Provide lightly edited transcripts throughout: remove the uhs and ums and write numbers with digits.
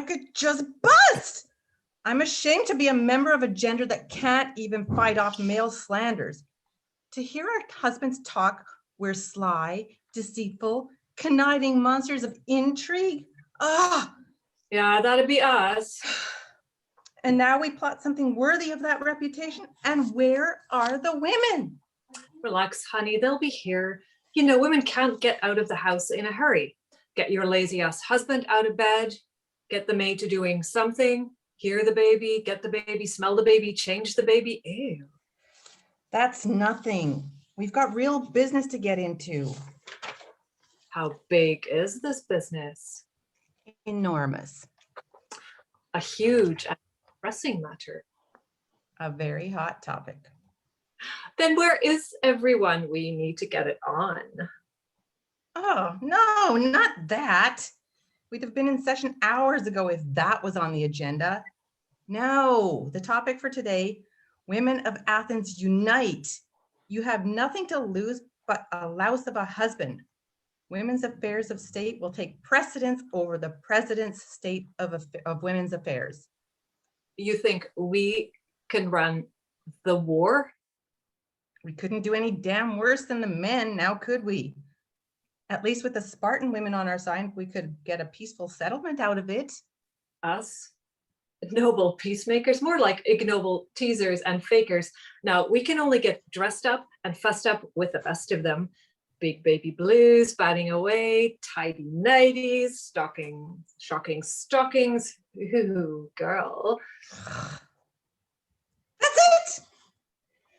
could just bust. I'm ashamed to be a member of a gender that can't even fight off male slanders. To hear our husbands talk, we're sly, deceitful, conniving monsters of intrigue. Ah! Yeah, that'd be us. And now we plot something worthy of that reputation. And where are the women? Relax, honey, they'll be here. You know, women can't get out of the house in a hurry. Get your lazy ass husband out of bed, get the maid to doing something, hear the baby, get the baby, smell the baby, change the baby. Ew. That's nothing. We've got real business to get into. How big is this business? Enormous. A huge and pressing matter. A very hot topic. Then where is everyone? We need to get it on. Oh, no, not that. We'd have been in session hours ago if that was on the agenda. No, the topic for today, women of Athens unite. You have nothing to lose but a louse of a husband. Women's affairs of state will take precedence over the president's state of women's affairs. You think we can run the war? We couldn't do any damn worse than the men, now could we? At least with the Spartan women on our side, we could get a peaceful settlement out of it. Us? Noble peacemakers, more like ignoble teasers and fakers. Now, we can only get dressed up and fussed up with the best of them. Big baby blues, batting away, tidy nighties, shocking stockings. Ooh, girl. That's it!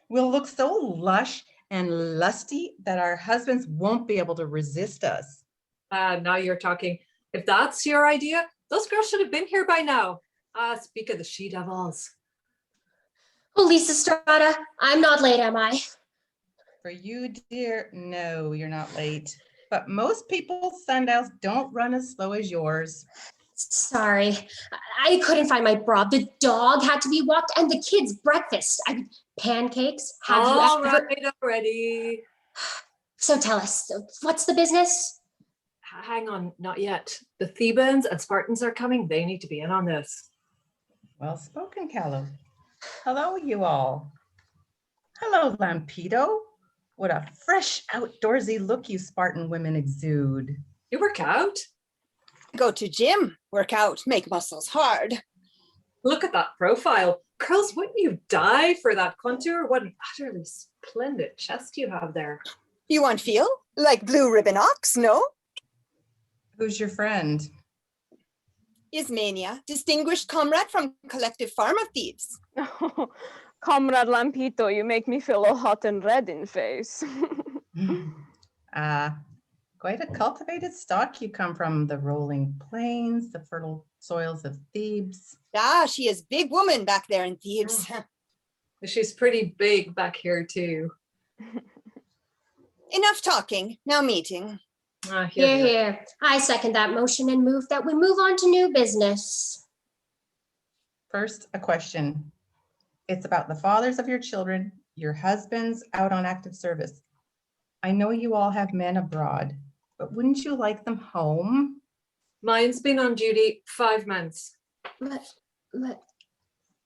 We'll look so lush and lusty that our husbands won't be able to resist us. Now you're talking. If that's your idea, those girls should have been here by now. Speak of the she-devils. Oh, Lysistrata, I'm not late, am I? For you, dear, no, you're not late. But most people's sundials don't run as slow as yours. Sorry, I couldn't find my bra. The dog had to be walked and the kids' breakfast. Pancakes. Have you All ever... right already. So tell us, what's the business? Hang on, not yet. The Thebans and Spartans are coming. They need to be in on this. Well spoken, Galo. Hello, you all. Hello, Lampedo. What a fresh, outdoorsy look you Spartan women exude. You work out? Go to gym, work out, make muscles hard. Look at that profile. Girls, wouldn't you die for that contour? What an utterly splendid chest you have there. You want feel? Like blue ribbon ox, no? Who's your friend? Ismania, distinguished comrade from collective farm of thieves. Oh, Comrade Lampito, you make me feel all hot and red in face. Quite a cultivated stock you come from, the rolling plains, the fertile soils of Thebes. Ah, she is big woman back there in Thebes. She's pretty big back here too. Enough talking, now meeting. Here. I second that motion and move that we move on to new business. First, a question. It's about the fathers of your children, your husbands out on active service. I know you all have men abroad, but wouldn't you like them home? Mine's been on duty 5 months. But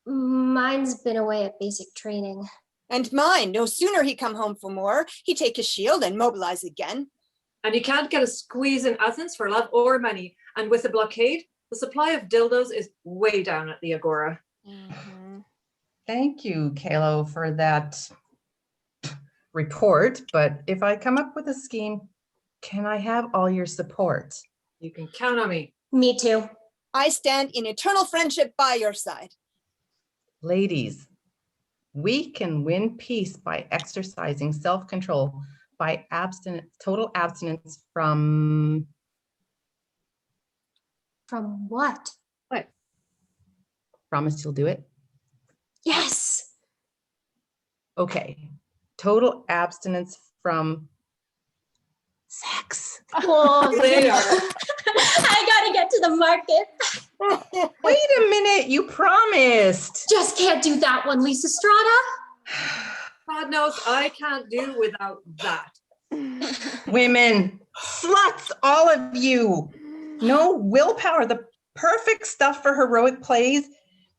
mine's been away at basic training. And mine, no sooner he come home from war, he take his shield and mobilize again. And you can't get a squeeze in Athens for love or money. And with the blockade, the supply of dildos is way down at the Agora. Mm-hmm. Thank you, Galo, for that report. But if I come up with a scheme, can I have all your support? You can count on me. Me too. I stand in eternal friendship by your side. Ladies, we can win peace by exercising self-control, by total abstinence from... From what? What? Promise you'll do it? Yes. Okay. Total abstinence from sex. Oh, They are. I gotta get to the market. Wait a minute, you promised. Just can't do that one, Lysistrata. God knows I can't do without that. Women, sluts, all of you. No willpower. The Perfect stuff for heroic plays.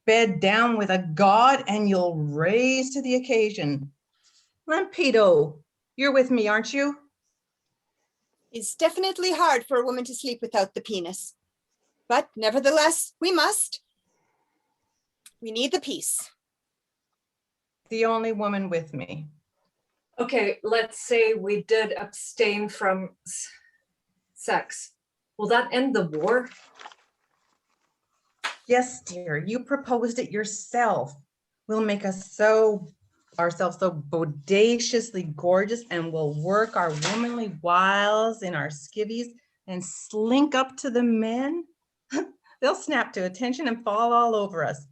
Bed down with a god and you'll raise to the occasion. Lampedo, you're with me, aren't you? It's definitely hard for a woman to sleep without the penis. But nevertheless, we must. We need the peace. The only woman with me. Okay, let's say we did abstain from sex. Will that end the war? Yes, dear, you proposed it yourself. We'll make ourselves so bodaciously gorgeous, and we'll work our womanly wiles in our skivvies and slink up to the men. They'll snap to attention and fall all over us,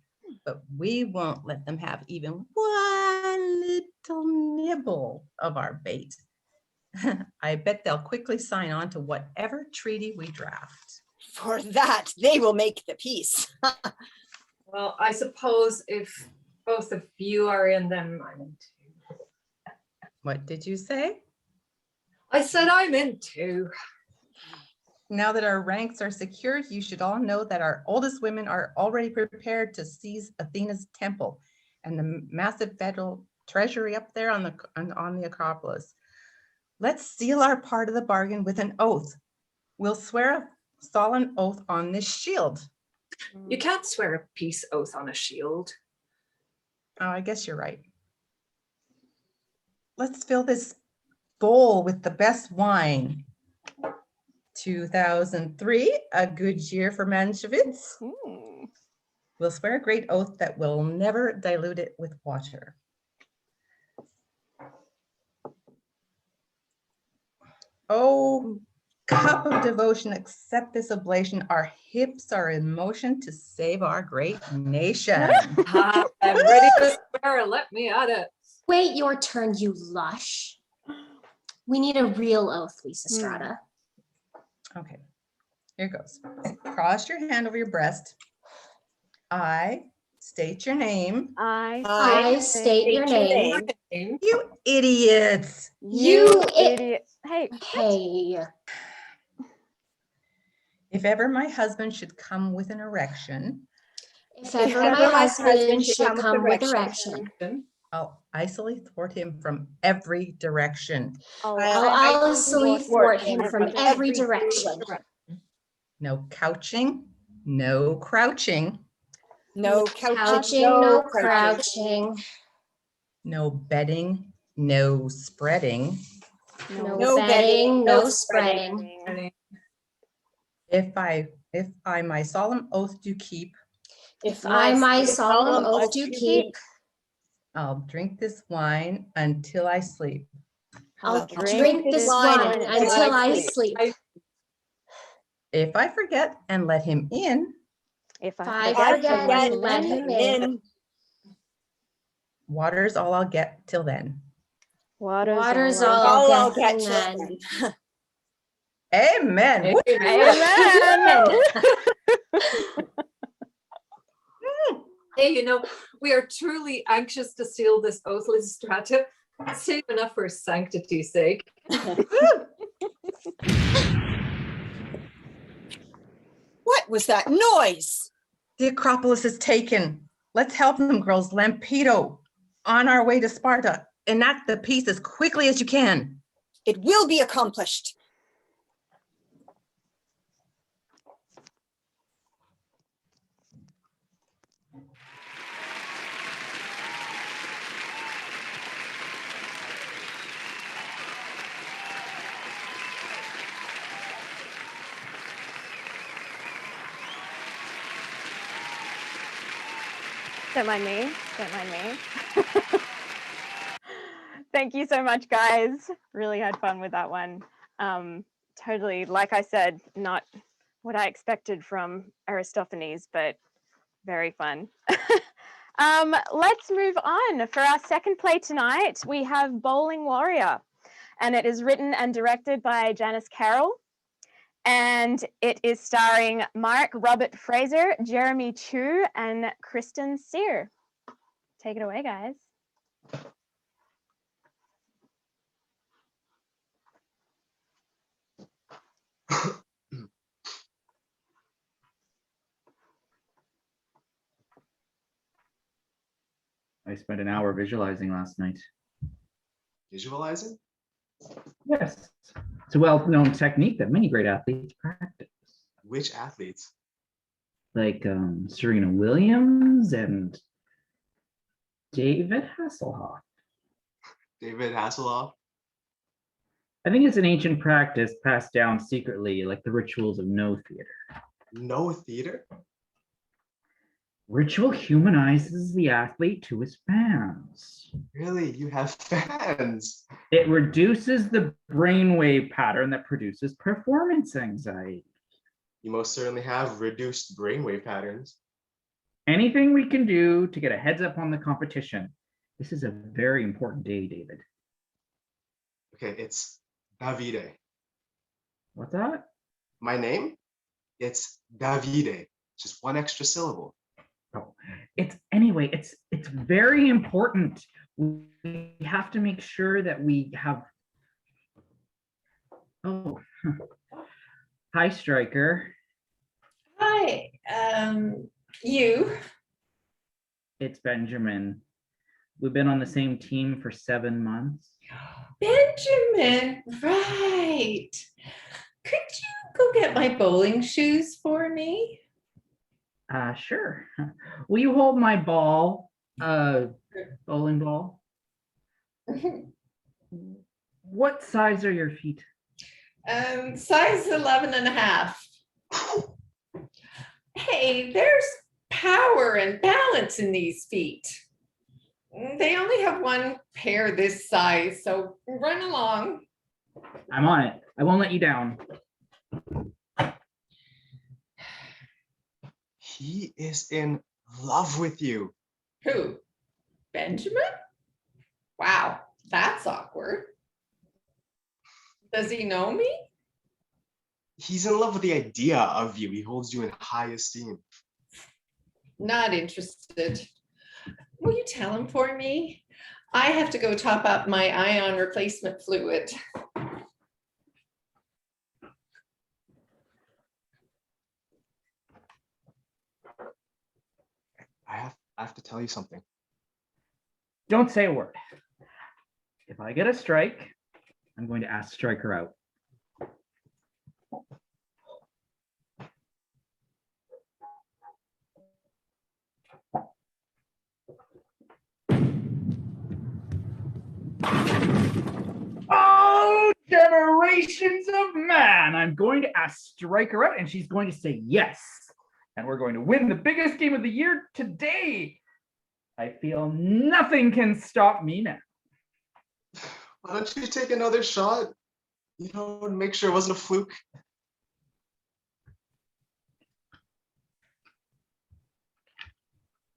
but we won't let them have even one little nibble of our bait. I bet they'll quickly sign on to whatever treaty we draft. For that, they will make the peace. Well, I suppose if both of you are in, then I'm in too. What did you say? I said I'm in too. Now that our ranks are secured, you should all know that our oldest women are already prepared to seize Athena's temple and the massive federal treasury up there on the Acropolis. Let's seal our part of the bargain with an oath. We'll swear a solemn oath on this shield. You can't swear a peace oath on a shield. Oh, I guess you're right. Let's fill this bowl with the best wine. 2003, a good year for Manshevitz. We'll swear a great oath that we'll never dilute it with water. Oh, cup of devotion, accept this oblation. Our hips are in motion to save our great nation. I'm ready to swear. Let me at it. Wait your turn, you lush. We need a real oath, Lysistrata. Okay, here goes. Cross your hand over your breast. I state your name. I state your name. You idiots. You idiot. Hey. Hey. If ever my husband should come with an erection, If ever my husband should come with erection, I'll icily thwart him from every direction. I'll icily thwart him from every direction. No couching, no crouching, No couching, No crouching. no bedding, no spreading. No bedding, no spreading. If I my solemn oath do keep, If I my solemn oath do keep, I'll drink this wine until I sleep. I'll drink this wine until I sleep. If I forget and let him in, If I I forget and let him in, water's all I'll get till then. water's all I'll get till then. then. Amen. Amen. Hey, you know, we are truly anxious to seal this oath, Lysistrata. Save enough for sanctity's sake. What was that noise? The Acropolis is taken. Let's help them, girls. Lampedo, on our way to Sparta. Enact the peace as quickly as you can. It will be accomplished. Don't mind me. Don't mind me. Thank you so much, guys. Really had fun with that one. Totally, like I said, not what I expected from Aristophanes, but very fun. Let's move on. For our second play tonight, we have Bowling Warrior, and it is written and directed by Janice Carroll. And it is starring Mark Robert Fraser, Jeremy Chu, and Kristen Seer. Take it away, guys. I spent an hour visualizing last night. Visualizing? Yes, it's a well-known technique that many great athletes practice. Which athletes? Like Serena Williams and David Hasselhoff. David Hasselhoff? I think it's an ancient practice passed down secretly, like the rituals of no theater. No theater? Ritual humanizes the athlete to his fans. Really? You have fans? It reduces the brainwave pattern that produces performance anxiety. You most certainly have reduced brainwave patterns. Anything we can do to get a heads up on the competition. This is a very important day, David. Okay, it's Davide. What's that? My name? It's Davide. Just one extra syllable. Oh, it's very important. We have to make sure that we have. Oh, hi, Striker. Hi, you. It's Benjamin. We've been on the same team for 7 months. Benjamin, right. Could you go get my bowling shoes for me? Sure. Will you hold my ball, bowling ball? What size are your feet? Size 11 and a half. Hey, there's power and balance in these feet. They only have one pair this size, so run along. I'm on it. I won't let you down. He is in love with you. Who? Benjamin? Wow, that's awkward. Does he know me? He's in love with the idea of you. He holds you in high esteem. Not interested. Will you tell him for me? I have to go top up my ion replacement fluid. I have to tell you something. Don't say a word. If I get a strike, I'm going to ask Striker out. Oh, generations of man! I'm going to ask Striker out, and she's going to say yes. And we're going to win the biggest game of the year today. I feel nothing can stop me now. Why don't you take another shot? You know, and make sure it wasn't a fluke.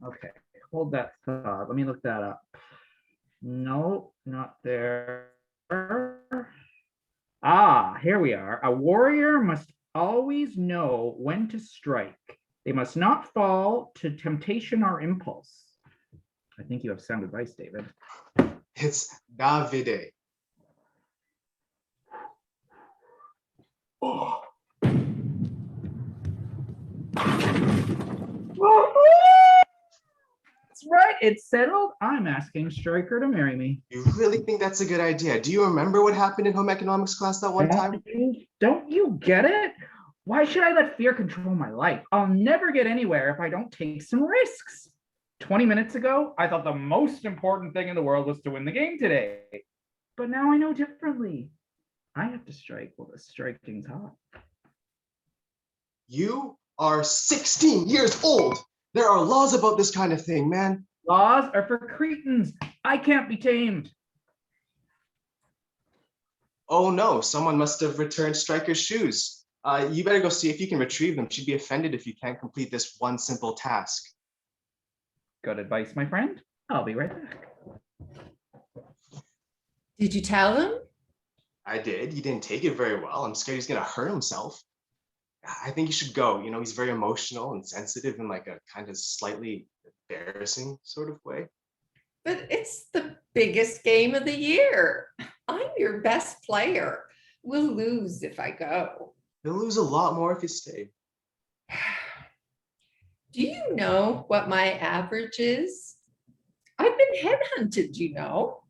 Okay, hold that thought. Let me look that up. No, not there. Ah, here we are. A warrior must always know when to strike. They must not fall to temptation or impulse. I think you have sound advice, David. It's Davide. Oh. That's right, it's settled. I'm asking Striker to marry me. You really think that's a good idea? Do you remember what happened in home economics class that one time? Don't you get it? Why should I let fear control my life? I'll never get anywhere if I don't take some risks. 20 minutes ago, I thought the most important thing in the world was to win the game today. But now I know differently. I have to strike while the striking's hot. You are 16 years old. There are laws about this kind of thing, man. Laws are for cretins. I can't be tamed. Oh no, someone must have returned Striker's shoes. You better go see if you can retrieve them. She'd be offended if you can't complete this one simple task. Good advice, my friend. I'll be right back. Did you tell him? I did. He didn't take it very well. I'm scared he's gonna hurt himself. I think you should go. You know, he's very emotional and sensitive in like a kind of slightly embarrassing sort of way. But it's the biggest game of the year. I'm your best player. We'll lose if I go. He'll lose a lot more if you stay. Do you know what my average is? I've been headhunted, you know.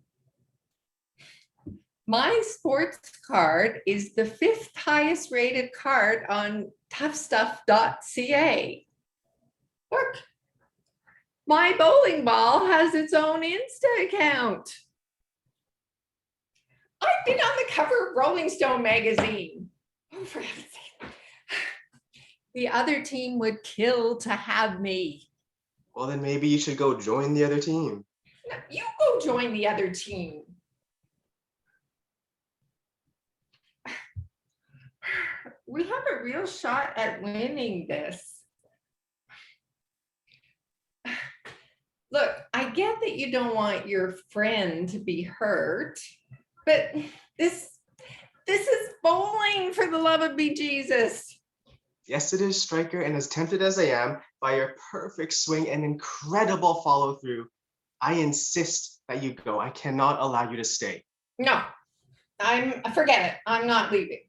My sports card is the 5th highest rated card on toughstuff.ca. Look, my bowling ball has its own Insta account. I've been on the cover of Rolling Stone magazine. Oh, for heaven's sake. The other team would kill to have me. Well, then maybe you should go join the other team. No, you go join the other team. We have a real shot at winning this. Look, I get that you don't want your friend to be hurt, but this is bowling, for the love of bejesus. Yes, it is, Striker, and as tempted as I am by your perfect swing and incredible follow through, I insist that you go. I cannot allow you to stay. No, forget it. I'm not leaving.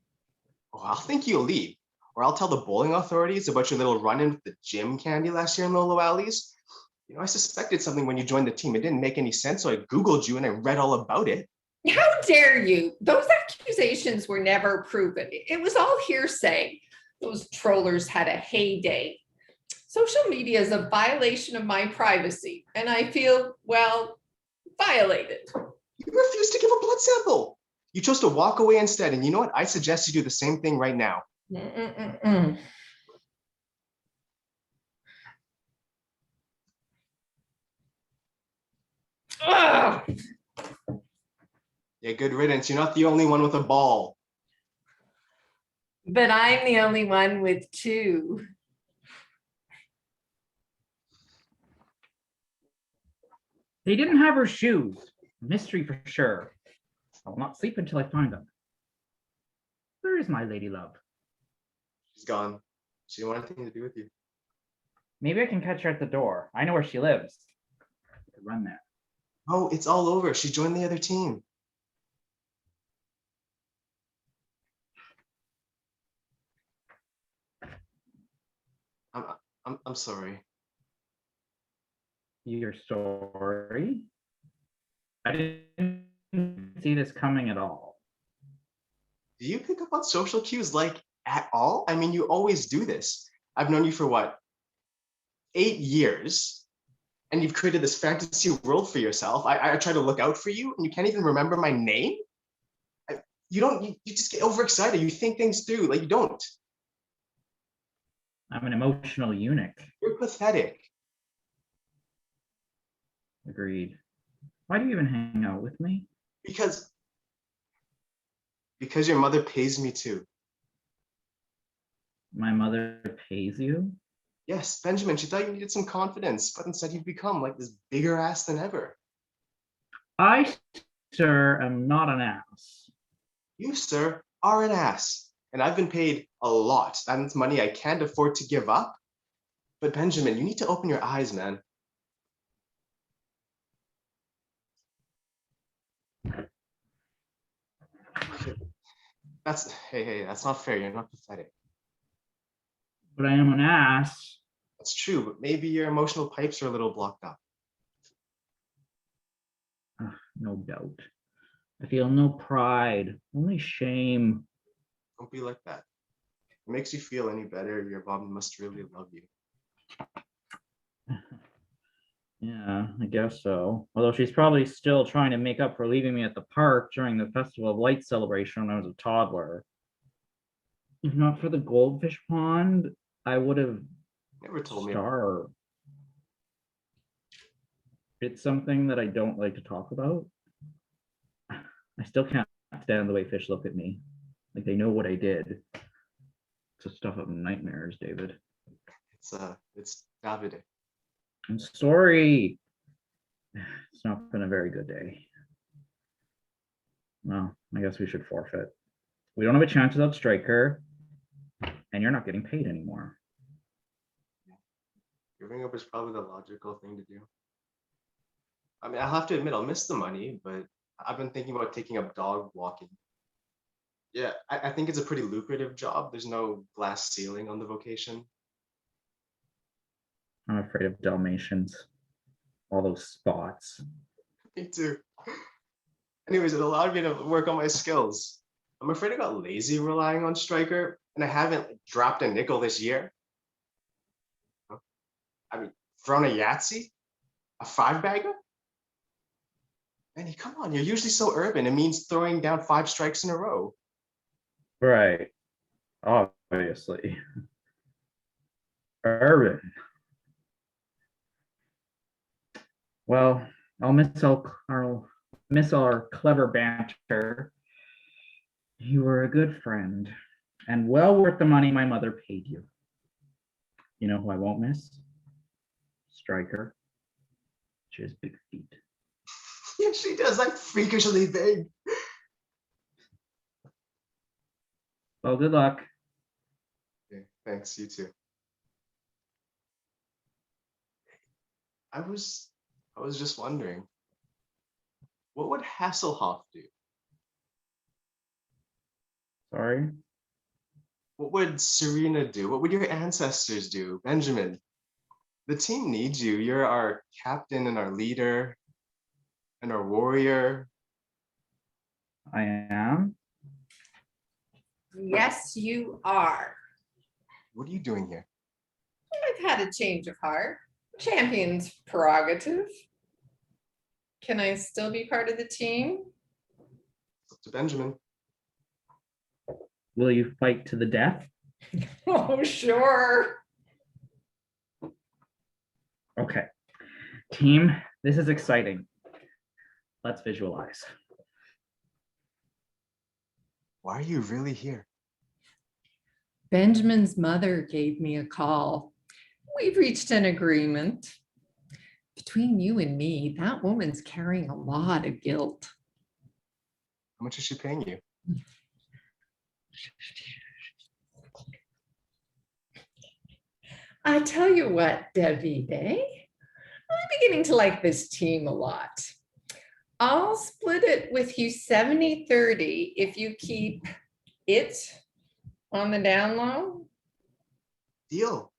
Oh, I'll think you'll leave, or I'll tell the bowling authorities about your little run-in with the gym candy last year in Lolo Alleys. You know, I suspected something when you joined the team. It didn't make any sense, so I Googled you and I read all about it. How dare you? Those accusations were never proven. It was all hearsay. Those trollers had a heyday. Social media is a violation of my privacy, and I feel, well, violated. You refused to give a blood sample. You chose to walk away instead, and you know what? I suggest you do the same thing right now. Ugh. Yeah, good riddance. You're not the only one with a ball. But I'm the only one with 2. They didn't have her shoes. Mystery for sure. I will not sleep until I find them. Where is my lady love? She's gone. She didn't want anything to do with you. Maybe I can catch her at the door. I know where she lives. I could run there. Oh, it's all over. She joined the other team. I'm sorry. You're sorry? I didn't see this coming at all. Do you pick up on social cues like at all? I mean, you always do this. I've known you for what? 8 years, and you've created this fantasy world for yourself. I try to look out for you, and you can't even remember my name? You just get overexcited. You think things through, like you don't. I'm an emotional eunuch. You're pathetic. Agreed. Why do you even hang out with me? Because your mother pays me to. My mother pays you? Yes, Benjamin, she thought you needed some confidence, but instead you've become like this bigger ass than ever. I, sir, am not an ass. You, sir, are an ass. And I've been paid a lot. That's money I can't afford to give up. But Benjamin, you need to open your eyes, man. Hey, that's not fair. You're not pathetic. But I am an ass. That's true, but maybe your emotional pipes are a little blocked up. No doubt. I feel no pride, only shame. Don't be like that. If it makes you feel any better, your mom must really love you. Yeah, I guess so. Although she's probably still trying to make up for leaving me at the park during the Festival of Lights celebration when I was a toddler. If not for the goldfish pond, I would have Never told me. starved. It's something that I don't like to talk about. I still can't stand the way fish look at me. Like they know what I did. It's the stuff of nightmares, David. It's David. I'm sorry. It's not been a very good day. Well, I guess we should forfeit. We don't have a chance without Striker, and you're not getting paid anymore. Giving up is probably the logical thing to do. I mean, I'll have to admit, I'll miss the money, but I've been thinking about taking up dog walking. Yeah, I think it's a pretty lucrative job. There's no glass ceiling on the vocation. I'm afraid of Dalmatians. all those spots. Me too. Anyways, it allowed me to work on my skills. I'm afraid I got lazy relying on Striker, and I haven't dropped a nickel this year. I mean, thrown a Yahtzee? A 5-bagger? Manny, come on, you're usually so urban. It means throwing down 5 strikes in a row. Right. Obviously. Urban. Well, I'll miss our clever banter. You were a good friend and well worth the money my mother paid you. You know who I won't miss? Striker. She has big feet. Yeah, she does. I'm freakishly big. Well, good luck. Okay, thanks, you too. I was just wondering, what would Hasselhoff do? Sorry. What would Serena do? What would your ancestors do? Benjamin, the team needs you. You're our captain and our leader and our warrior. I am. Yes, you are. What are you doing here? I've had a change of heart. Champion's prerogative. Can I still be part of the team? It's up to Benjamin. Will you fight to the death? Oh, sure. Okay. Team, this is exciting. Let's visualize. Why are you really here? Benjamin's mother gave me a call. We've reached an agreement. Between you and me, that woman's carrying a lot of guilt. How much is she paying you? I tell you what, David, I'm beginning to like this team a lot. I'll split it with you 70-30 if you keep it on the down low. Deal.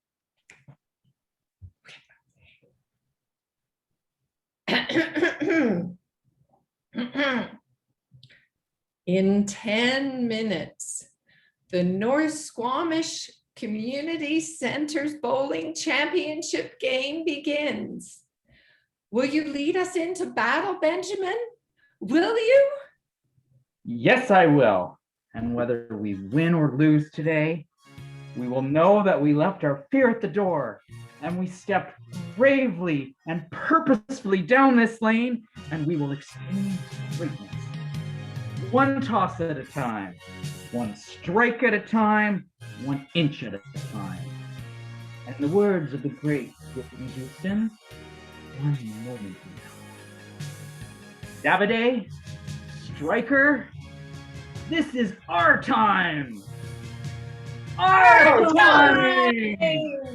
In 10 minutes, the North Squamish Community Center's bowling championship game begins. Will you lead us into battle, Benjamin? Will you? Yes, I will. And whether we win or lose today, we will know that we left our fear at the door and we stepped bravely and purposefully down this lane, and we will experience greatness. One toss at a time, one strike at a time, 1 inch at a time. And the words of the great Whitney Houston, 1 moment now. Davide, Striker, this is our time! Our time!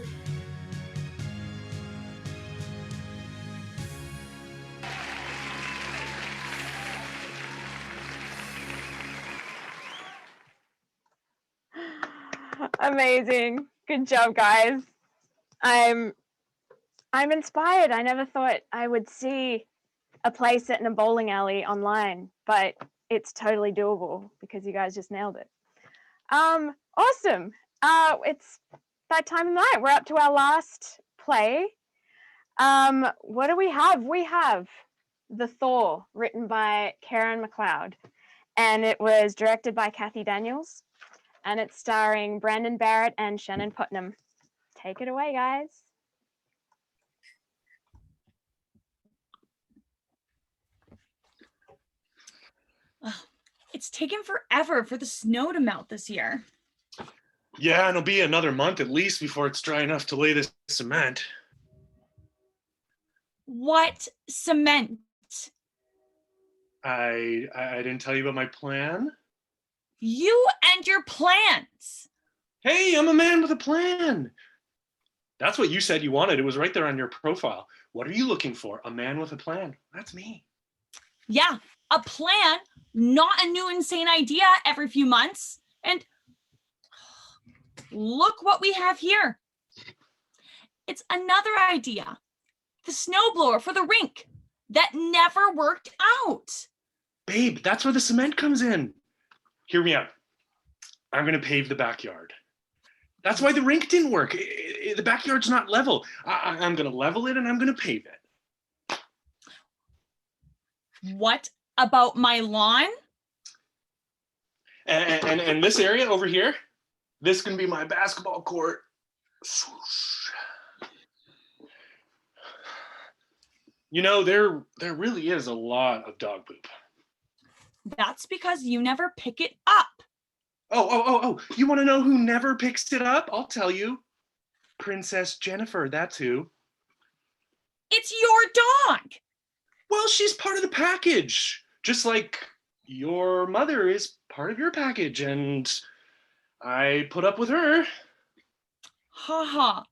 Amazing. Good job, guys. I'm inspired. I never thought I would see a play set in a bowling alley online, but it's totally doable because you guys just nailed it. Awesome. It's that time of night. We're up to our last play. What do we have? We have The Thaw, written by Karen McLeod, and it was directed by Kathy Daniels, and it's starring Brandon Barrett and Shannon Putnam. Take it away, guys. It's taken forever for the snow to melt this year. Yeah, and it'll be another month at least before it's dry enough to lay this cement. What cement? I didn't tell you about my plan. You and your plans. Hey, I'm a man with a plan. That's what you said you wanted. It was right there on your profile. What are you looking for? A man with a plan. That's me. Yeah, a plan, not a new insane idea every few months. And look what we have here. It's another idea. the snowblower for the rink. That never worked out. Babe, that's where the cement comes in. Hear me out. I'm going to pave the backyard. That's why the rink didn't work. The backyard's not level. I'm going to level it and I'm going to pave it. What about my lawn? And this area over here, this can be my basketball court. You know, there really is a lot of dog poop. That's because you never pick it up. Oh, you want to know who never picks it up? I'll tell you. Princess Jennifer, that's who. It's your dog. Well, she's part of the package. Just like your mother is part of your package, and I put up with her. Ha.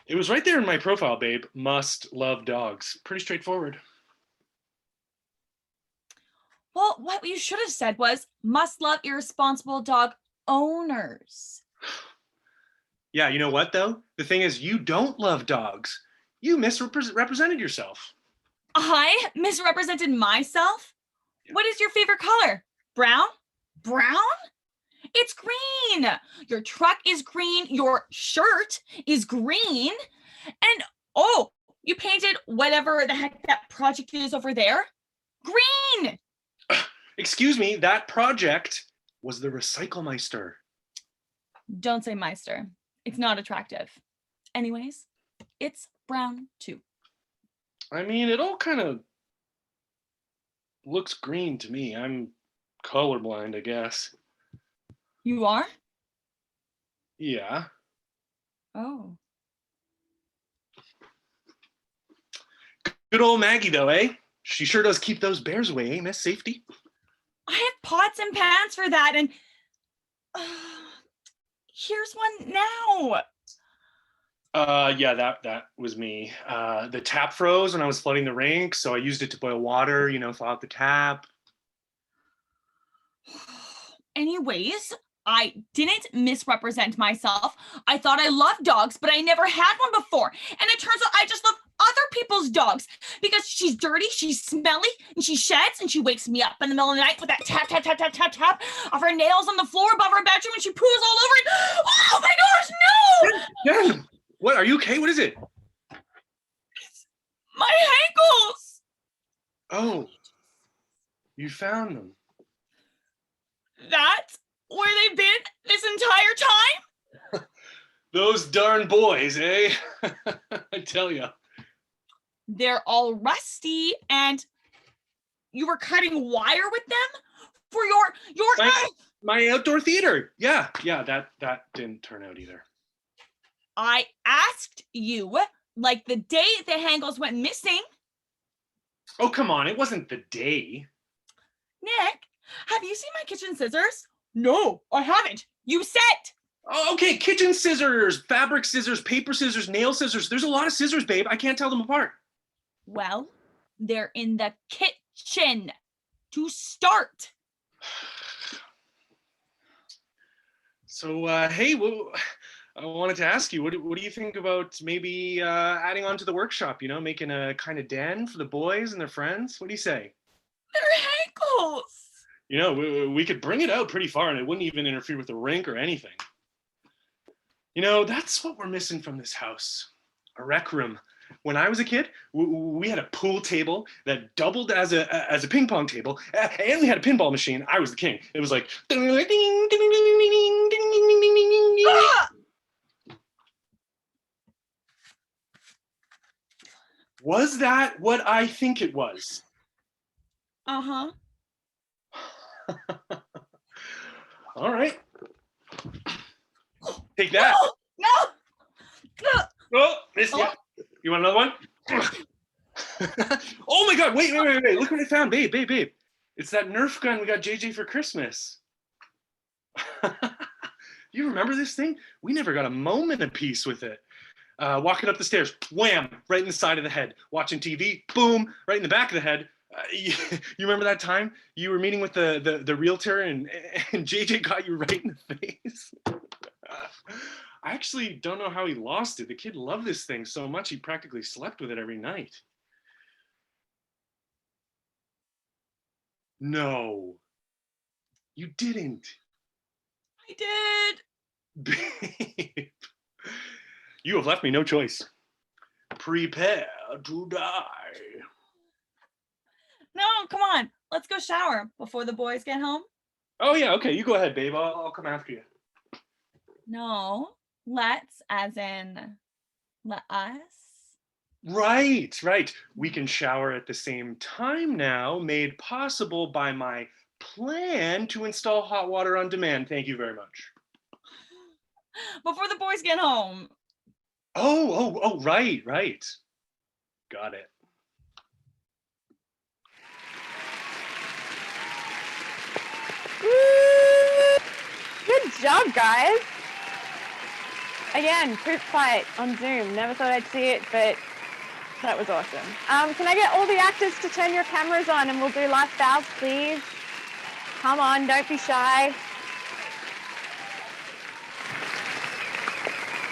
It was right there in my profile, babe. Must love dogs. Pretty straightforward. Well, what you should have said was must love irresponsible dog owners. Yeah, you know what though? The thing is, you don't love dogs. You misrepresented yourself. I misrepresented myself? Yeah. What is your favorite color? Brown? Brown? It's green. Your truck is green. Your shirt is green. And oh, you painted whatever the heck that project is over there. Green. Excuse me, that project was the Recyclemeister. Don't say Meister. It's not attractive. Anyways, it's brown too. I mean, it all kind of looks green to me. I'm colorblind, I guess. You are? Yeah. Oh. Good old Maggie, though, eh? She sure does keep those bears away, eh, Miss Safety? I have pots and pans for that, and here's one now. Yeah, that was me. The tap froze when I was flooding the rink, so I used it to boil water, thaw out the tap. Anyways, I didn't misrepresent myself. I thought I loved dogs, but I never had one before. And it turns out I just love other people's dogs because she's dirty, she's smelly, and she sheds, and she wakes me up in the middle of the night with that tap, tap, tap, tap, tap, tap of her nails on the floor above her bedroom, and she poos all over it. Oh my gosh, no! Yeah. What, are you okay? What is it? It's my ankles. Oh, you found them. That's where they've been this entire time? Those darn boys, eh? I tell you. They're all rusty, and you were cutting wire with them for your my outdoor theater. Yeah, that didn't turn out either. I asked you, like the day the handles went missing. Oh, come on, it wasn't the day. Nick, have you seen my kitchen scissors? No, I haven't. You said. Oh, okay, kitchen scissors, fabric scissors, paper scissors, nail scissors. There's a lot of scissors, babe. I can't tell them apart. Well, they're in the kitchen to start. So, hey, I wanted to ask you, what do you think about maybe adding on to the workshop, making a kind of den for the boys and their friends? What do you say? They're ankles. We could bring it out pretty far and it wouldn't even interfere with the rink or anything. That's what we're missing from this house, a rec room. When I was a kid, we had a pool table that doubled as a ping pong table, and we had a pinball machine. I was the king. It was like, Was that what I think it was? Uh-huh. All right. Take that. No. Oh, missed ya. You want another one? Oh my God, wait. Look what I found, babe. It's that Nerf gun we got JJ for Christmas. You remember this thing? We never got a moment of peace with it. Walking up the stairs, wham, right in the side of the head. Watching TV, boom, right in the back of the head. You remember that time you were meeting with the realtor and JJ got you right in the face? I actually don't know how he lost it. The kid loved this thing so much he practically slept with it every night. No, you didn't. I did. Babe, you have left me no choice. Prepare to die. No, come on. Let's go shower before the boys get home. Oh yeah, okay, you go ahead, babe. I'll come after you. No, let's, as in, let us. Right, right. We can shower at the same time now, made possible by my plan to install hot water on demand. Thank you very much. Before the boys get home. Oh, right, right. Got it. Good job, guys. Again, poop fight on Zoom. Never thought I'd see it, but that was awesome. Can I get all the actors to turn your cameras on and we'll do live fouls, please? Come on, don't be shy.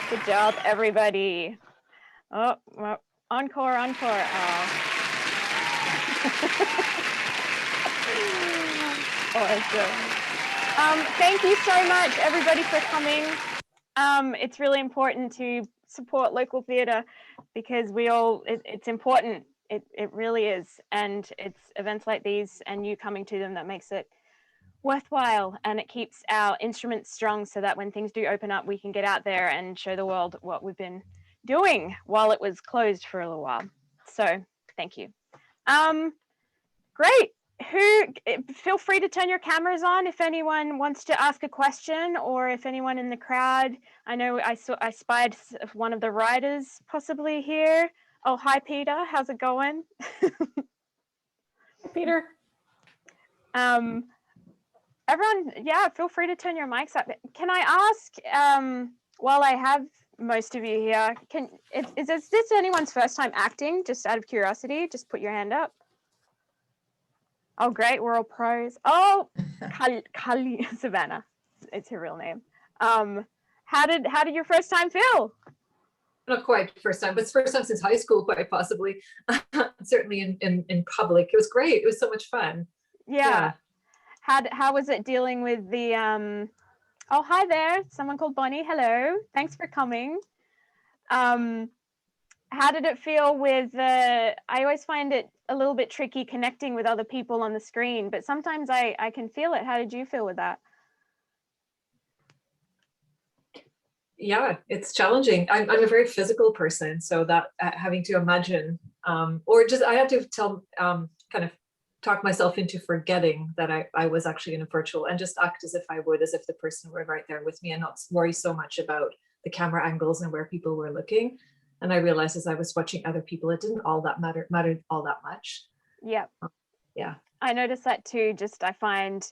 Good job, everybody. Oh, well, encore, encore. Oh. Awesome. Thank you so much, everybody, for coming. It's really important to support local theatre because it's important. It really is. And it's events like these and you coming to them that makes it worthwhile, and it keeps our instruments strong so that when things do open up, we can get out there and show the world what we've been doing while it was closed for a little while. So thank you. Great. Feel free to turn your cameras on if anyone wants to ask a question, or if anyone in the crowd. I know I spied one of the writers possibly here. Oh, hi Peter, how's it going? Peter. Everyone, yeah, feel free to turn your mics up. Can I ask, while I have most of you here, is this anyone's first time acting? Just out of curiosity, just put your hand up. Oh, great, we're all pros. Oh, Kali Savannah, it's her real name. How did your first time feel? Not quite first time, but it's first time since high school, quite possibly. Certainly in public. It was great. It was so much fun. Yeah. How was it dealing with the oh, hi there, someone called Bonnie. Hello, thanks for coming. How did it feel with I always find it a little bit tricky connecting with other people on the screen, but sometimes I can feel it. How did you feel with that? Yeah, it's challenging. I'm a very physical person, so that having to imagine or just I had to tell kind of talk myself into forgetting that I was actually in a virtual, and just act as if the person were right there with me and not worry so much about the camera angles and where people were looking. And I realized as I was watching other people, it didn't all that mattered all that much. Yeah. Yeah. I noticed that too. Just I find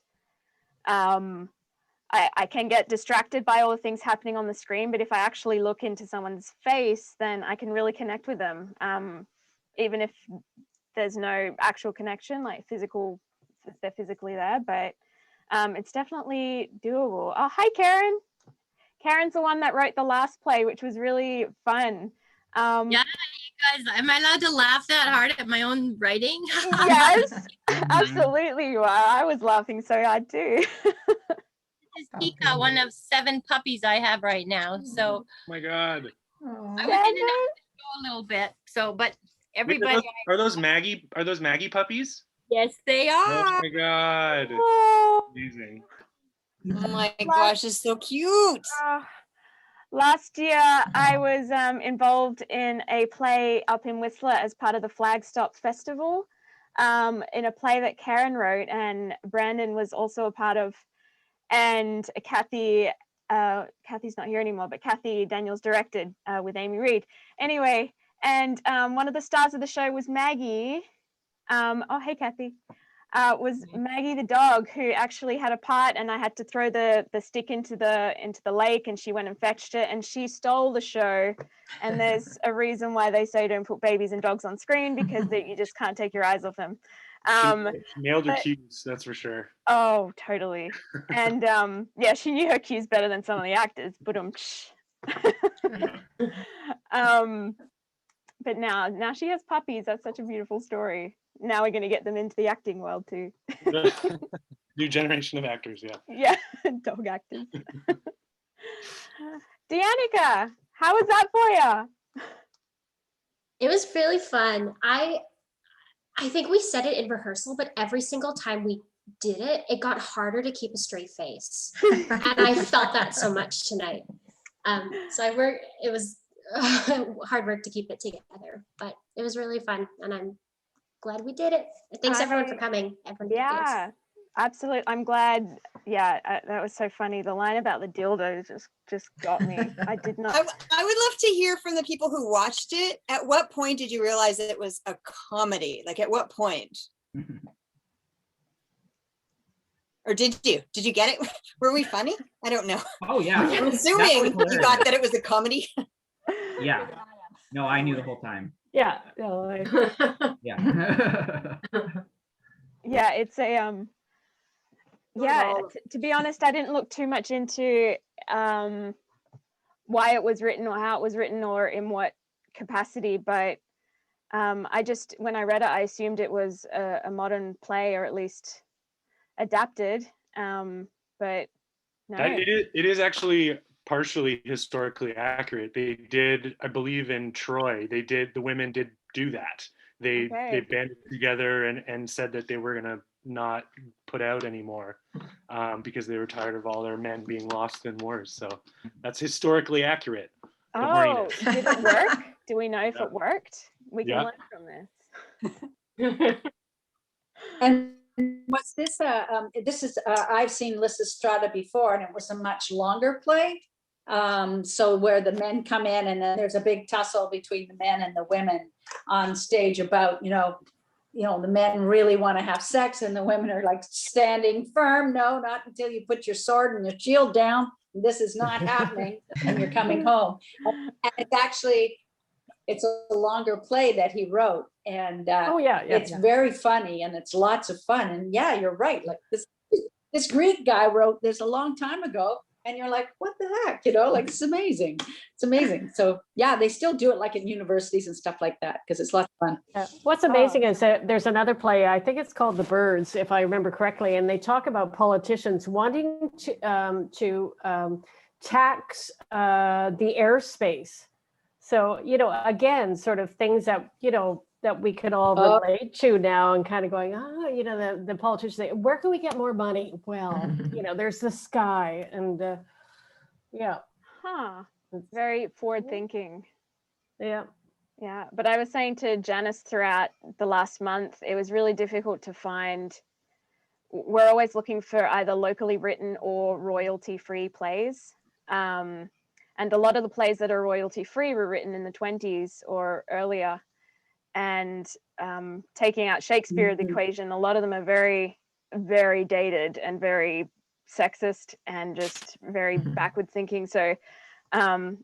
I can get distracted by all the things happening on the screen, but if I actually look into someone's face, then I can really connect with them. Even if there's no actual connection, like they're physically there, but it's definitely doable. Oh, hi, Karen. Karen's the one that wrote the last play, which was really fun. Yeah, you guys, am I allowed to laugh that hard at my own writing? Yes, absolutely you are. I was laughing so hard too. This is Tika, one of 7 puppies I have right now. So Oh my God. I was in and out of the show a little bit. So, but everybody. Wait, are those Maggie puppies? Yes, they Oh are. my God. Oh, Amazing. Oh my gosh, it's so cute. Last year, I was involved in a play up in Whistler as part of the Flagstop Festival, in a play that Karen wrote and Brandon was also a part of, and Kathy's not here anymore, but Kathy Daniels directed with Amy Reed. Anyway, and one of the stars of the show was Maggie. Oh, hey, Kathy. Was Maggie the dog, who actually had a part, and I had to throw the stick into the lake, and she went and fetched it, and she stole the show. And there's a reason why they say don't put babies and dogs on screen, because you just can't take your eyes off them. She nailed her cues, that's for sure. Oh, totally. And yeah, she knew her cues better than some of the actors. But But now she has puppies. That's such a beautiful story. Now we're going to get them into the acting world too. New generation of actors, yeah. Yeah, dog actors. Deanica, how was that for you? It was really fun. I think we said it in rehearsal, but every single time we did it, it got harder to keep a straight face. And I felt that so much tonight. It was hard work to keep it together, but it was really fun. And I'm glad we did it. Thanks everyone for coming. Yeah, absolutely. I'm glad. Yeah, that was so funny. The line about the dildo just got me. I did not. I would love to hear from the people who watched it. At what point did you realize that it was a comedy? Like at what point? Or did you get it? Were we funny? I don't know. Oh yeah. I'm assuming you got that it was a comedy. Yeah. No, I knew the whole time. Yeah. No, Yeah. Yeah, it's a yeah, to be honest, I didn't look too much into why it was written or how it was written or in what capacity, but I just, when I read it, I assumed it was a modern play, or at least adapted, but no. It is actually partially historically accurate. They did, I believe in Troy, the women did do that. They banded together and said that they were gonna not put out anymore because they were tired of all their men being lost in wars. So that's historically accurate. Oh, did it work? Do we know if it worked? We can learn from this. And was this I've seen Lysistrata before, and it was a much longer play. So where the men come in and then there's a big tussle between the men and the women on stage about, the men really want to have sex and the women are like standing firm. No, not until you put your sword and your shield down. This is not happening and you're coming home. And it's a longer play that he wrote. And it's very funny and it's lots of fun. And yeah, you're right. Like this Greek guy wrote this a long time ago. And you're like, what the heck? It's amazing. It's amazing. So yeah, they still do it like in universities and stuff like that because it's lots of fun. What's amazing is that there's another play, I think it's called The Birds, if I remember correctly, and they talk about politicians wanting to tax the airspace. So, again, sort of things that, that we could all relate to now and kind of going, the politicians say, where can we get more money? Well, there's the sky and very forward thinking. Yeah. Yeah. But I was saying to Janice throughout the last month, it was really difficult to find. We're always looking for either locally written or royalty free plays. And a lot of the plays that are royalty free were written in the 20s or earlier. And taking out Shakespeare of the equation, a lot of them are very, very dated and very sexist and just very backward thinking. So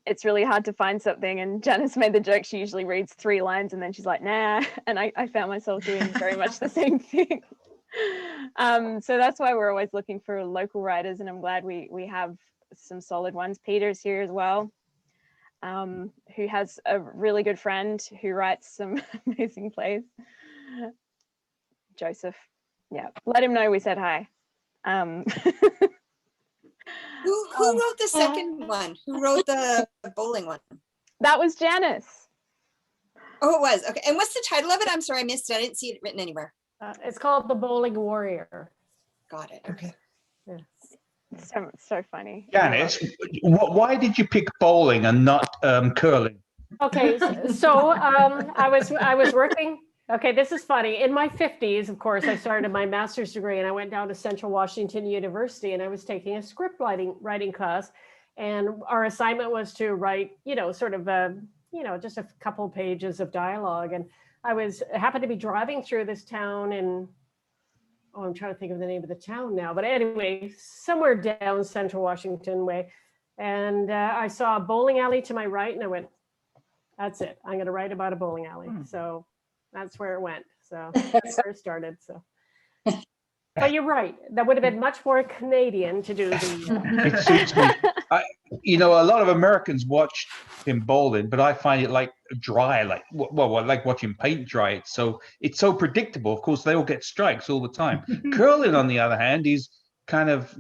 it's really hard to find something. And Janice made the joke, she usually reads 3 lines and then she's like, nah. And I found myself doing very much the same thing. So that's why we're always looking for local writers. And I'm glad we have some solid ones. Peter's here as well. Who has a really good friend who writes some amazing plays. Joseph. Yeah, let him know we said hi. Who wrote the second one? Who wrote the bowling one? That was Janice. Oh, it was. Okay. And what's the title of it? I'm sorry, I missed it. I didn't see it written anywhere. It's called The Bowling Warrior. Got it. Okay. Yeah. So funny. Janice, why did you pick bowling and not curling? Okay, so I was working. Okay, this is funny. In my 50s, of course, I started my master's degree and I went down to Central Washington University and I was taking a script writing class. And our assignment was to write, sort of, just a couple pages of dialogue. And I happened to be driving through this town and I'm trying to think of the name of the town now, but anyway, somewhere down Central Washington way. And I saw a bowling alley to my right and I went, that's it. I'm going to write about a bowling alley. So that's where it went. So that's where it started. So But you're right. That would have been much more Canadian to do the. It suits me. A lot of Americans watch him bowling, but I find it like dry, like like watching paint dry. It's so predictable. Of course, they all get strikes all the time. Curling, on the other hand, is kind of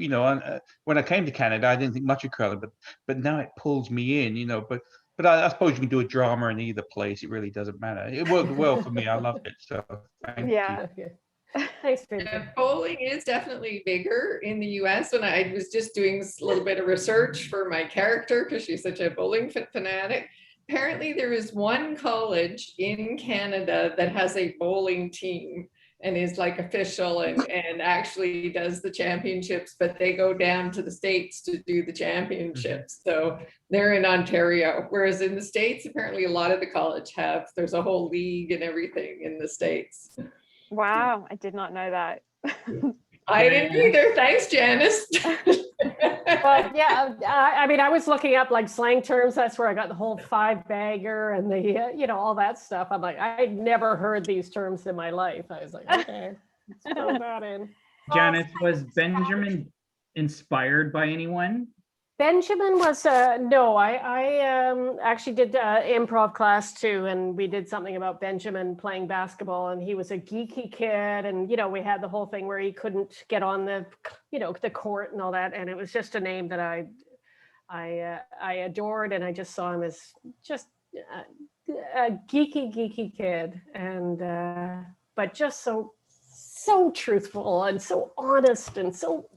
when I came to Canada, I didn't think much of curling, but now it pulls me in. But I suppose you can do a drama in either place. It really doesn't matter. It worked well for me. I loved it. So thank you. Thanks, bowling is definitely bigger in the US. When I was just doing a little bit of research for my character, because she's such a bowling fanatic. Apparently there is one college in Canada that has a bowling team and is like official and actually does the championships, but they go down to the States to do the championships. So they're in Ontario, whereas in the States, apparently a lot of the college there's a whole league and everything in the States. Wow, I did not know that. I didn't either. Thanks, Janice. But yeah, I mean, I was looking up like slang terms. That's where I got the whole 5-bagger and the, all that stuff. I'm like, I'd never heard these terms in my life. I was like, okay, let's throw that in. Janice, was Benjamin inspired by anyone? Benjamin was no, I actually did improv class too, and we did something about Benjamin playing basketball, and he was a geeky kid, and we had the whole thing where he couldn't get on the the court and all that, and it was just a name that I adored, and I just saw him as just a geeky kid, and but just so truthful and so honest and so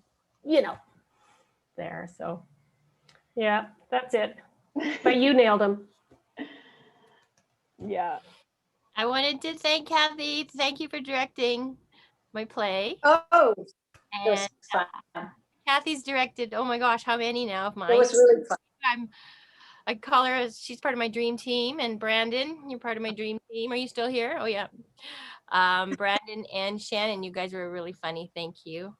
there. So yeah, that's it. But you nailed him. Yeah. I wanted to thank Kathy. Thank you for directing my play. Oh, and Kathy's directed, oh my gosh, how many now of mine? It was really fun. I call her as she's part of my dream team. And Brandon, you're part of my dream team. Are you still here? Oh yeah. Brandon and Shannon, you guys were really funny. Thank you.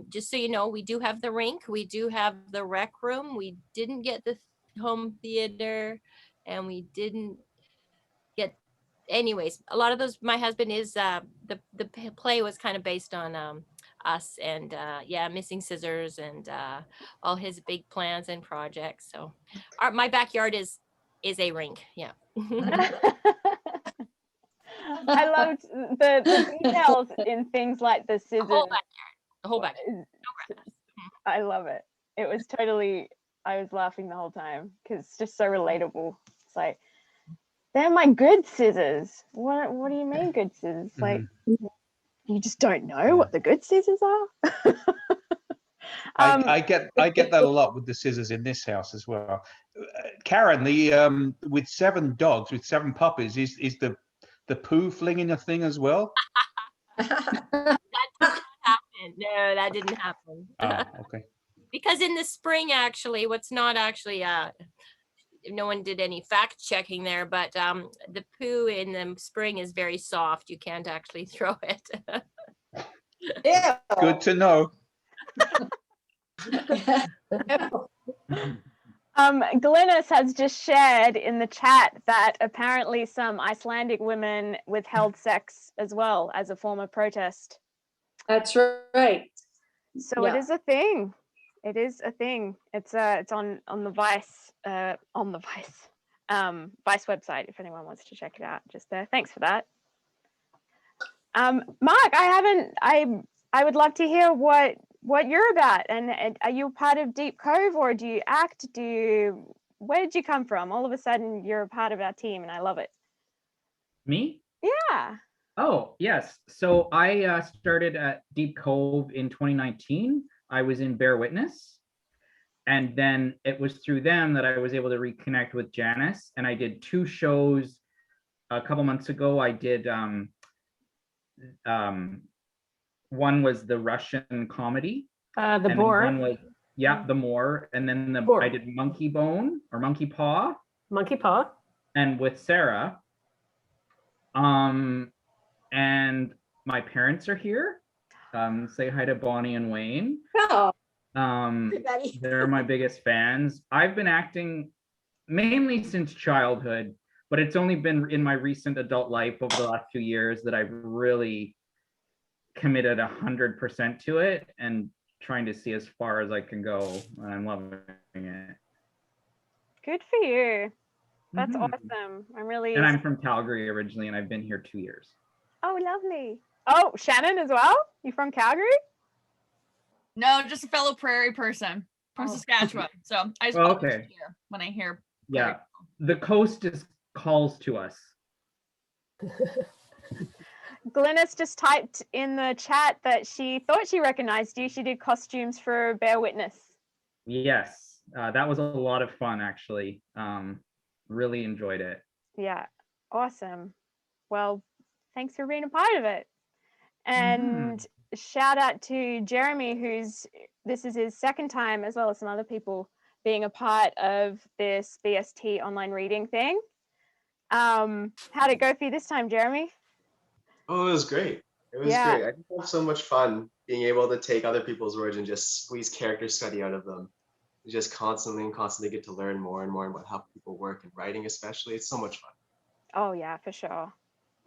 Just so you know, we do have the rink, we do have the rec room, we didn't get the home theater, and we didn't get, anyways, a lot of those, my husband is, the play was kind of based on us, and yeah, missing scissors and all his big plans and projects. So my backyard is a rink. Yeah. I loved the details in things like the scissors. The whole backyard. I love it. It was totally, I was laughing the whole time because it's just so relatable. It's like, they're my good scissors. What do you mean good scissors? Like, you just don't know what the good scissors are? I get that a lot with the scissors in this house as well. Karen, the with 7 dogs, with 7 puppies, is the poo flinging a thing as well? No, that didn't happen. Oh, okay. Because in the spring, actually, what's not actually, no one did any fact checking there, but the poo in the spring is very soft. You can't actually throw it. Yeah. Good to know. Glynis has just shared in the chat that apparently some Icelandic women withheld sex as well as a form of protest. That's right. So It is a thing. It is a thing. It's on the Vice Vice website if anyone wants to check it out. Just there. Thanks for that. Mark, I would love to hear what you're about, and are you part of Deep Cove, or do you act? Where did you come from? All of a sudden you're a part of our team, and I love it. Me? Yeah. Oh, yes. So I started at Deep Cove in 2019. I was in Bear Witness. And then it was through them that I was able to reconnect with Janice. And I did 2 shows a couple months ago. I did, one was the Russian comedy. The Boar. One was, the Moor. And then I did Monkey Bone or Monkey Paw. Monkey Paw. And with Sara. And my parents are here. Say hi to Bonnie and Wayne. Oh, they're my biggest fans. I've been acting mainly since childhood, but it's only been in my recent adult life over the last 2 years that I've really committed 100% to it and trying to see as far as I can go. And I'm loving it. Good for you. That's Mhm. awesome. I'm really. And I'm from Calgary originally, and I've been here 2 years. Oh, lovely. Oh, Shannon as well? You from Calgary? No, just a fellow prairie person from Oh. Saskatchewan. So I just Oh, always okay. hear when I hear. Yeah, the coast just calls to us. Glynis just typed in the chat that she thought she recognized you. She did costumes for Bear Witness. Yes, that was a lot of fun, actually. Really enjoyed it. Yeah, awesome. Well, thanks for being a part of it. And shout out to Jeremy, this is his second time, as well as some other people, being a part of this BST online reading thing. How'd it go for you this time, Jeremy? Oh, it was great. It was great. I just had so much fun being able to take other people's words and just squeeze character study out of them. You just constantly get to learn more and more about how people work and writing, especially. It's so much fun. Oh yeah, for sure.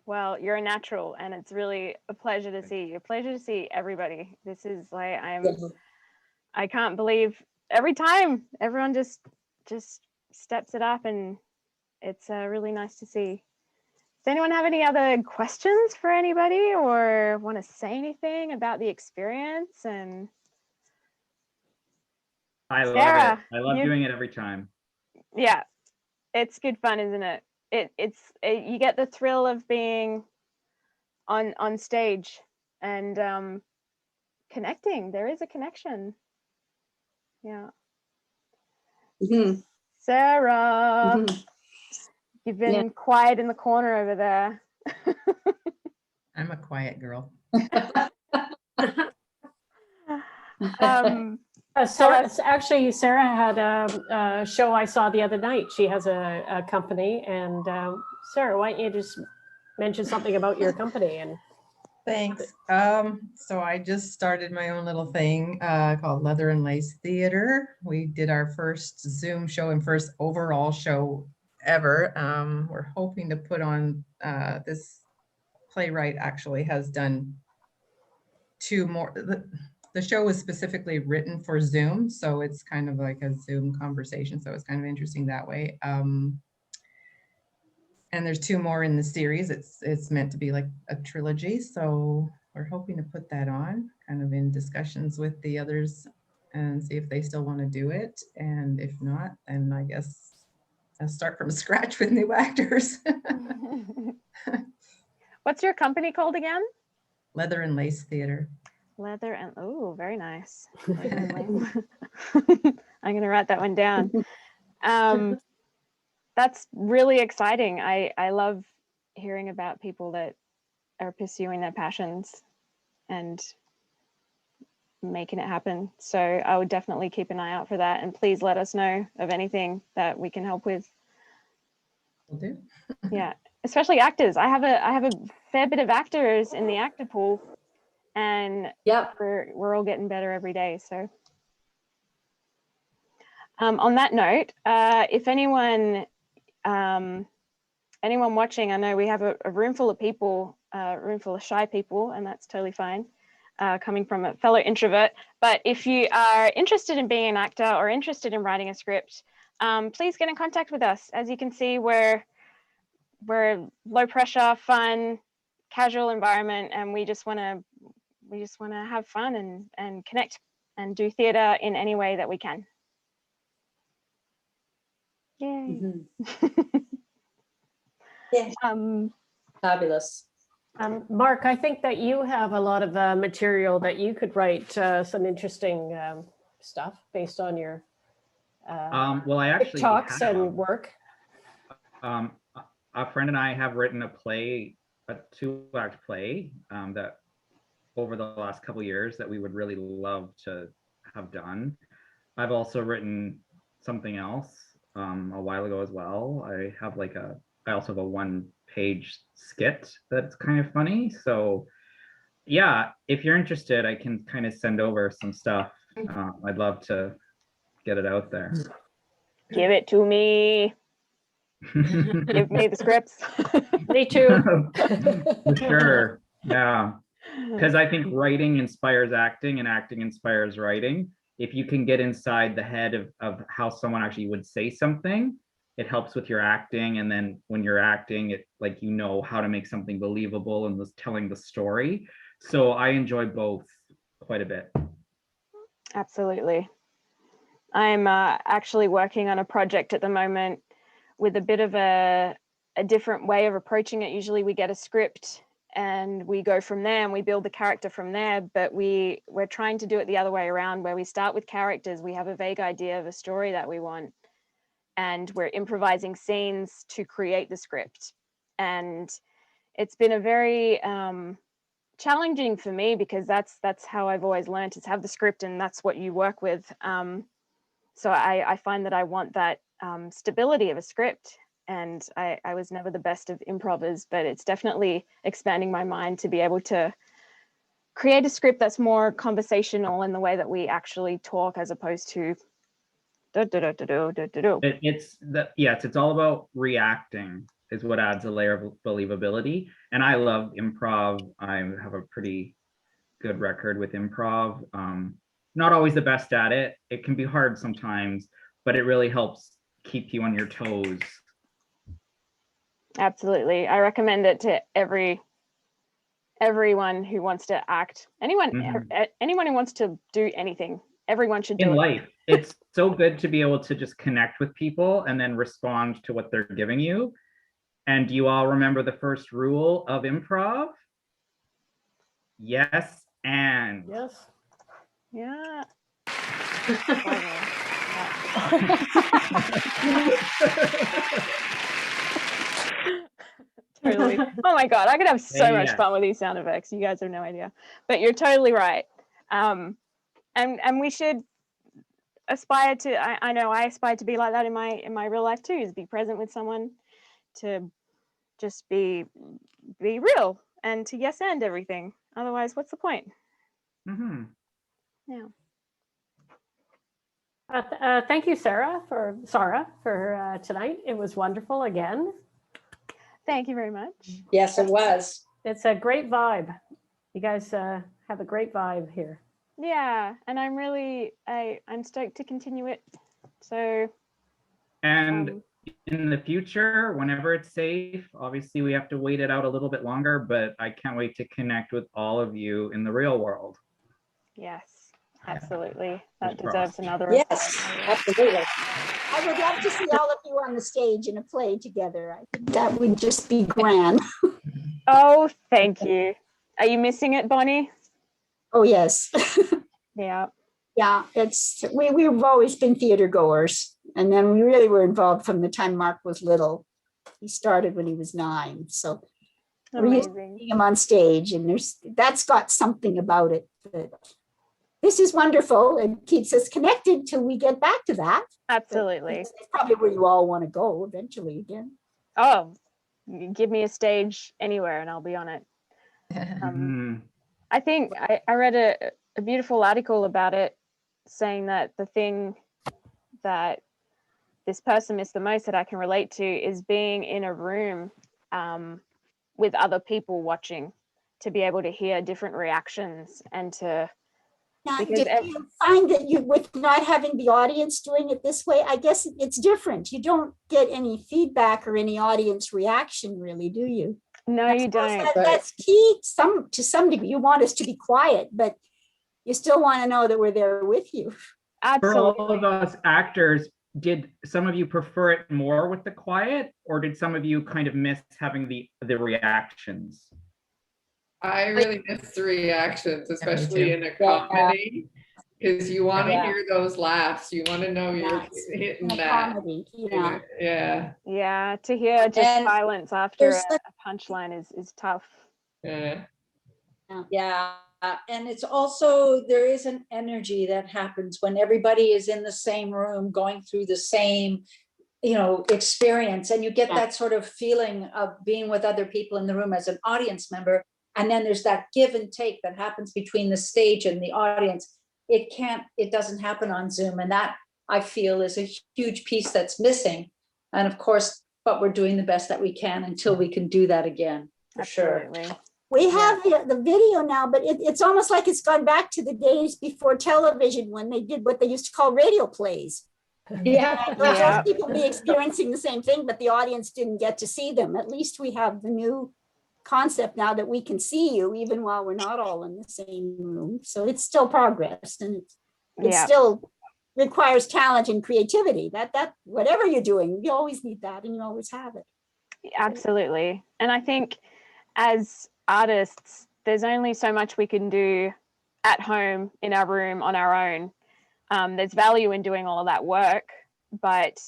Well, you're a natural, and it's really a pleasure to see you. A pleasure to see everybody. This is like I can't believe every time everyone just steps it up, and it's really nice to see. Does anyone have any other questions for anybody, or want to say anything about the experience? And I love Sara, it. I love doing it every time. yeah, it's good fun, isn't it? You get the thrill of being on stage and connecting. There is a connection. Yeah. Sara, you've been quiet in the corner over there. I'm a quiet girl. Actually, Sara had a show I saw the other night. She has a company, and Sara, why don't you just mention something about your company? And Thanks. So I just started my own little thing called Leather and Lace Theater. We did our first Zoom show and first overall show ever. We're hoping to put on this playwright actually has done 2 more. The show was specifically written for Zoom, so it's kind of like a Zoom conversation. So it's kind of interesting that way. And there's 2 more in the series. It's meant to be like a trilogy. So we're hoping to put that on, kind of in discussions with the others and see if they still want to do it. And if not, then I guess I'll start from scratch with new actors. What's your company called again? Leather and Lace Theater. Leather and, oh, very nice. I'm going to write that one down. That's really exciting. I love hearing about people that are pursuing their passions and making it happen. So I would definitely keep an eye out for that. And please let us know of anything that we can help with. Will do. Yeah, especially actors. I have a fair bit of actors in the actor pool, and we're all getting better every day. So on that note, if anyone watching, I know we have a room full of people, a room full of shy people, and that's totally fine, coming from a fellow introvert. But if you are interested in being an actor or interested in writing a script, please get in contact with us. As you can see, we're low pressure, fun, casual environment, and we just want to have fun and connect and do theater in any way that we can. Yay. Fabulous. Mark, I think that you have a lot of material that you could write some interesting stuff based on your well, I actually talks and work. A friend and I have written a play, a 2-act play that over the last couple of years that we would really love to have done. I've also written something else a while ago as well. I also have a 1-page skit that's kind of funny. So yeah, if you're interested, I can kind of send over some stuff. I'd love to get it out there. Give it to me. Give me the scripts. Me too. For sure. Yeah. because I think writing inspires acting and acting inspires writing. If you can get inside the head of how someone actually would say something, it helps with your acting. And then when you're acting, it like you know how to make something believable and was telling the story. So I enjoy both quite a bit. Absolutely. I'm actually working on a project at the moment with a bit of a different way of approaching it. Usually we get a script and we go from there and we build the character from there, but we're trying to do it the other way around, where we start with characters. We have a vague idea of a story that we want, and we're improvising scenes to create the script. And it's been a very challenging for me, because that's how I've always learned, is have the script and that's what you work with. So I find that I want that stability of a script, and I was never the best of improvers, but it's definitely expanding my mind to be able to create a script that's more conversational in the way that we actually talk, as opposed to It's all about reacting is what adds a layer of believability. And I love improv. I have a pretty good record with improv. Not always the best at it. It can be hard sometimes, but it really helps keep you on your toes. Absolutely. I recommend it to everyone who wants to act. Anyone who wants to do anything. Everyone should do in it. life. It's so good to be able to just connect with people and then respond to what they're giving you. And do you all remember the first rule of improv? Yes, and. Yes. Yeah. Totally. Oh my God, I could have so much fun with these sound effects. You guys have no idea, but you're totally right. And we should aspire to, I know I aspire to be like that in my real life too, is be present with someone, to just be real and to yes and everything. Otherwise, what's the point? Mm-hmm. Yeah. Thank you, Sara, for tonight. It was wonderful again. Thank you very much. Yes, it was. It's a great vibe. You guys have a great vibe here. Yeah, and I'm really, I'm stoked to continue it. So. And in the future, whenever it's safe, obviously we have to wait it out a little bit longer, but I can't wait to connect with all of you in the real world. Yes, absolutely. That deserves another. Yes, absolutely. I would love to see all of you on the stage in a play together. I think that would just be grand. Oh, thank you. Are you missing it, Bonnie? Oh, yes. Yeah. Yeah, we've always been theater goers. And then we really were involved from the time Mark was little. He started when he was 9. So we're used to seeing him on stage, and that's got something about it. But this is wonderful. It keeps us connected till we get back to that. Absolutely. It's probably where you all want to go eventually again. Oh, give me a stage anywhere and I'll be on it. I think I read a beautiful article about it, saying that the thing that this person missed the most that I can relate to is being in a room with other people watching, to be able to hear different reactions and to. Now, do you find that with not having the audience doing it this way, I guess it's different. You don't get any feedback or any audience reaction, really, do you? No, you don't. That's key. To some degree, you want us to be quiet, but you still want to know that we're there with you. Absolutely. For all of us actors, did some of you prefer it more with the quiet, or did some of you kind of miss having the reactions? I really miss the reactions, especially in a comedy, because you want to hear those laughs. You want to know you're hitting that. Comedy, Yeah, to hear just silence after a punchline is tough. Yeah, and it's also, there is an energy that happens when everybody is in the same room going through the same, experience, and you get that sort of feeling of being with other people in the room as an audience member. And then there's that give and take that happens between the stage and the audience. It doesn't happen on Zoom. And that, I feel, is a huge piece that's missing. And of course, but we're doing the best that we can until we can do that again, for sure. We have the video now, but it's almost like it's gone back to the days before television when they did what they used to call radio plays. Yeah. People be experiencing the same thing, but the audience didn't get to see them. At least we have the new concept now that we can see you even while we're not all in the same room. So it's still progress, and it still requires talent and creativity. That whatever you're doing, you always need that, and you always have it. Absolutely. And I think as artists, there's only so much we can do at home in our room on our own. There's value in doing all of that work, but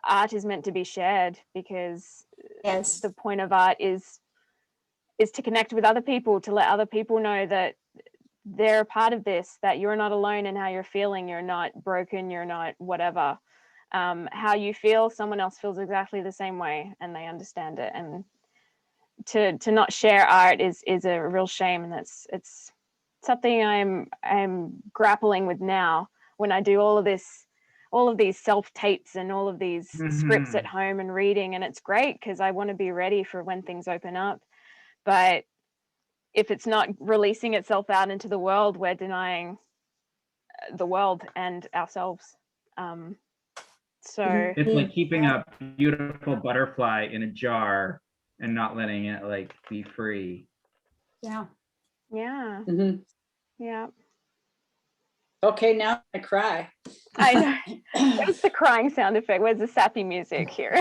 art is meant to be shared, because the point of art is to connect with other people, to let other people know that they're a part of this, that you're not alone in how you're feeling, you're not broken, you're not whatever. How you feel, someone else feels exactly the same way, and they understand it. And to not share art is a real shame, and it's something I'm grappling with now when I do all of these self tapes and all of these scripts at home and reading, and it's great because I want to be ready for when things open up. But if it's not releasing itself out into the world, we're denying the world and ourselves. So it's like keeping a beautiful butterfly in a jar and not letting it like be free. Yeah. Yeah. Yeah. Okay, now I cry. I know. Where's the crying sound effect? Where's the sappy music here?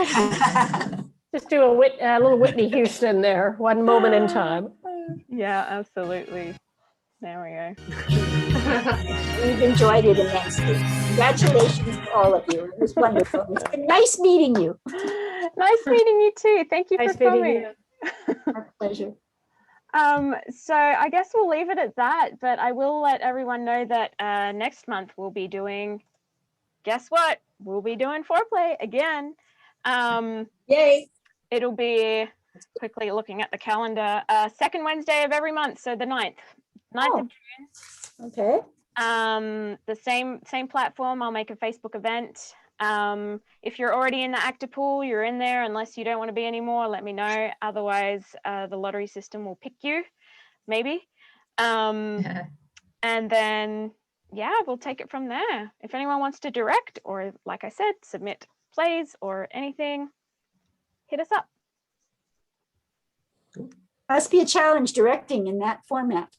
Just do a little Whitney Houston there, one moment in time. Yeah, absolutely. There we go. We've enjoyed it immensely. Congratulations to all of you. It was wonderful. It's been nice meeting you. Nice meeting you too. Thank you for coming. Our pleasure. So I guess we'll leave it at that, but I will let everyone know that next month we'll be doing, guess what? We'll be doing ForPlay again. Yay. It'll be, quickly looking at the calendar, second Wednesday of every month, so the 9th of June. Okay. The same platform. I'll make a Facebook event. If you're already in the actor pool, you're in there. Unless you don't want to be anymore, let me know. Otherwise, the lottery system will pick you, maybe. And then, yeah, we'll take it from there. If anyone wants to direct, or like I said, submit plays or anything, hit us up. Must be a challenge directing in that format.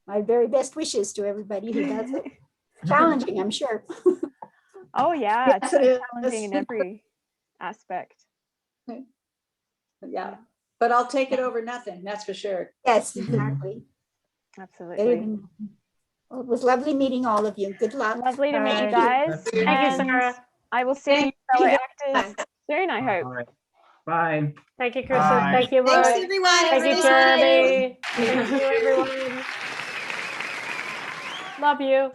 My very best wishes to everybody who does it. Challenging, I'm sure. Oh yeah, Yes, it's it is. challenging in every aspect. Yeah, but I'll take it over nothing, that's for sure. Yes, exactly. Absolutely. Well, it was lovely meeting all of you. Good luck. Lovely to meet you guys. Thank you, And Sara. I will see you fellow actors soon, I hope. All right. Bye. Thank you, Kristen. Bye. Thank you, Thanks, Mark. everyone. Thank you, Everybody's Jeremy. Thank you, everyone. Love you.